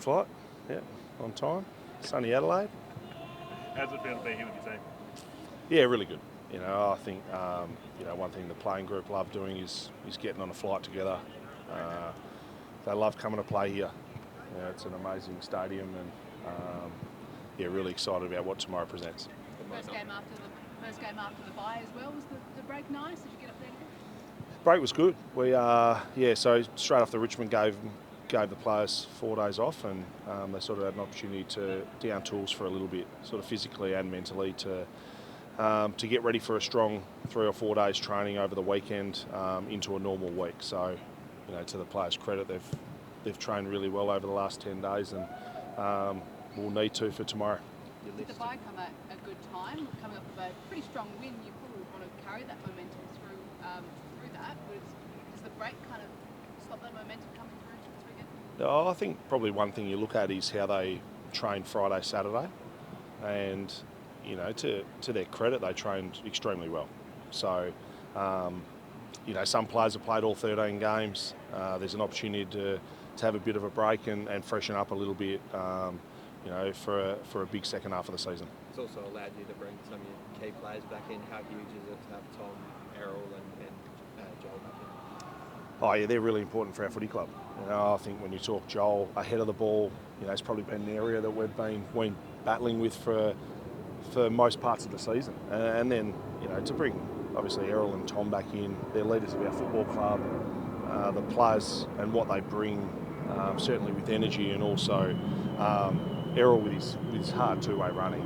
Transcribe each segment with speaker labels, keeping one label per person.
Speaker 1: flight, yeah, on time. Sunny Adelaide.
Speaker 2: How's it feel to be here with your team?
Speaker 1: Yeah, really good. I think one thing the playing group love doing is getting on a flight together. They love coming to play here. It's an amazing stadium, and really excited about what tomorrow presents.
Speaker 3: First game after the bye as well. Was the break nice? Did you get up there?
Speaker 1: Break was good. We so straight off the Richmond gave the players 4 days off, and they sort of had an opportunity to down tools for a little bit, sort of physically and mentally, to get ready for a strong 3 or 4 days training over the weekend into a normal week. So, to the players' credit, they've trained really well over the last 10 days, and we'll need to for tomorrow.
Speaker 3: Did the bye come at a good time? Coming up with a pretty strong win, you probably want to carry that momentum through that. Does the break kind of stop that momentum coming through this weekend?
Speaker 1: I think probably one thing you look at is how they trained Friday, Saturday, and to their credit, they trained extremely well. So, some players have played all 13 games. There's an opportunity to have a bit of a break and freshen up a little bit, for a big second half of the season.
Speaker 4: It's also allowed you to bring some of your key players back in. How huge is it to have Tom, Errol and Joel back in?
Speaker 1: Oh yeah, they're really important for our footy club. I think when you talk Joel ahead of the ball, it's probably been an area that we've been battling with for most parts of the season. And then, to bring obviously Errol and Tom back in, they're leaders of our football club, the players and what they bring, certainly with energy, and also Errol with his hard two-way running.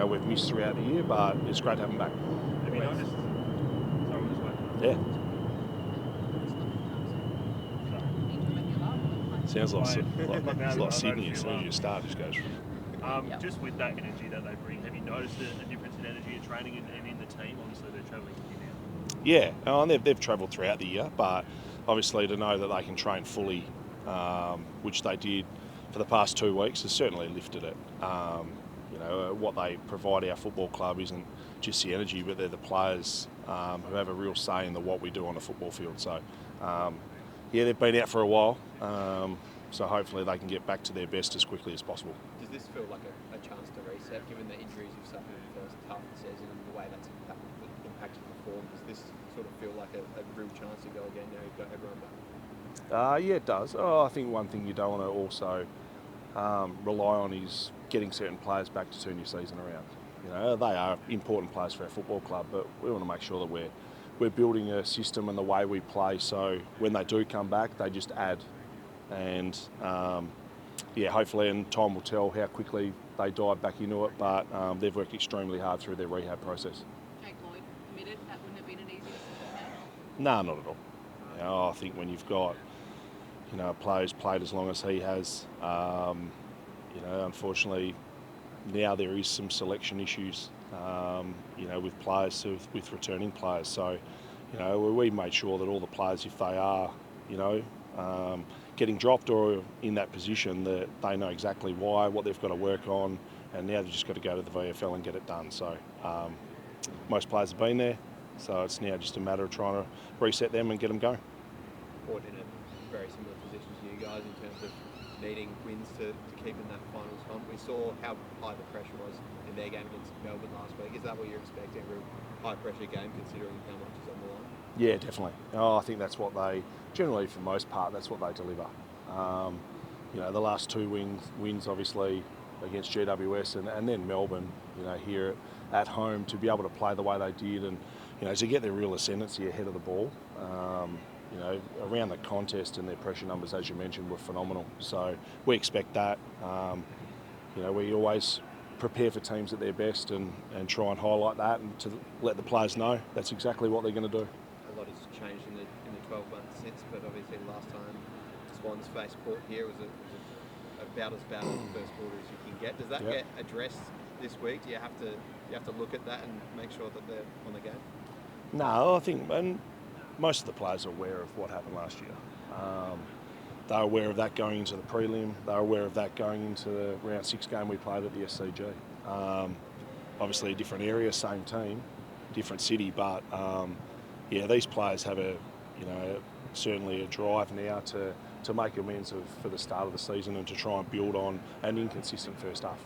Speaker 1: We've missed throughout the year, but it's great to have him back.
Speaker 2: Have you noticed? Sorry, this way.
Speaker 1: Yeah. Sounds like Sydney as soon as you start, just goes.
Speaker 2: Just with that energy that they bring, have you noticed a difference in energy in training and in the team? Obviously, they're travelling with you now.
Speaker 1: Yeah, and they've travelled throughout the year, but obviously to know that they can train fully, which they did for the past 2 weeks, has certainly lifted it. What they provide our football club isn't just the energy, but they're the players who have a real say in what we do on the football field. So, they've been out for a while, so hopefully they can get back to their best as quickly as possible.
Speaker 4: Does this feel like a chance to reset, given the injuries you've suffered in the first half of the season and the way that's impacted the form? Does this sort of feel like a real chance to go again now you've got everyone back?
Speaker 1: Yeah, it does. I think one thing you don't want to also rely on is getting certain players back to turn your season around. They are important players for our football club, but we want to make sure that we're building a system and the way we play, so when they do come back, they just add. And hopefully, and time will tell how quickly they dive back into it, but they've worked extremely hard through their rehab process.
Speaker 3: Jake Lloyd committed, that wouldn't have been an easy decision.
Speaker 1: No, not at all. I think when you've got a player who's played as long as he has, unfortunately now there is some selection issues, with players, with returning players. So, we made sure that all the players, if they are, getting dropped or in that position, that they know exactly why, what they've got to work on, and now they've just got to go to the VFL and get it done. So most players have been there, so it's now just a matter of trying to reset them and get them going.
Speaker 4: Port in a very similar position to you guys in terms of needing wins to keep in that finals hunt. We saw how high the pressure was in their game against Melbourne last week. Is that what you're expecting, a real high pressure game considering how much is on the line?
Speaker 1: Yeah, definitely. I think that's what they, generally for the most part, that's what they deliver. The last two wins obviously against GWS and then Melbourne, here at home, to be able to play the way they did and, to get their real ascendancy ahead of the ball, around the contest, and their pressure numbers, as you mentioned, were phenomenal. So we expect that. We always prepare for teams at their best and try and highlight that and to let the players know that's exactly what they're going to do.
Speaker 4: A lot has changed in the 12 months since, but obviously last time Swans faced Port here was about as bad as the first quarter as you can get. Does that get addressed this week? Do you have to look at that and make sure that they're on the game?
Speaker 1: No, I think most of the players are aware of what happened last year. They're aware of that going into the prelim. They're aware of that going into the round 6 game we played at the SCG. Obviously a different area, same team, different city, but these players have certainly a drive now to to make amends for the start of the season and to try and build on an inconsistent first half.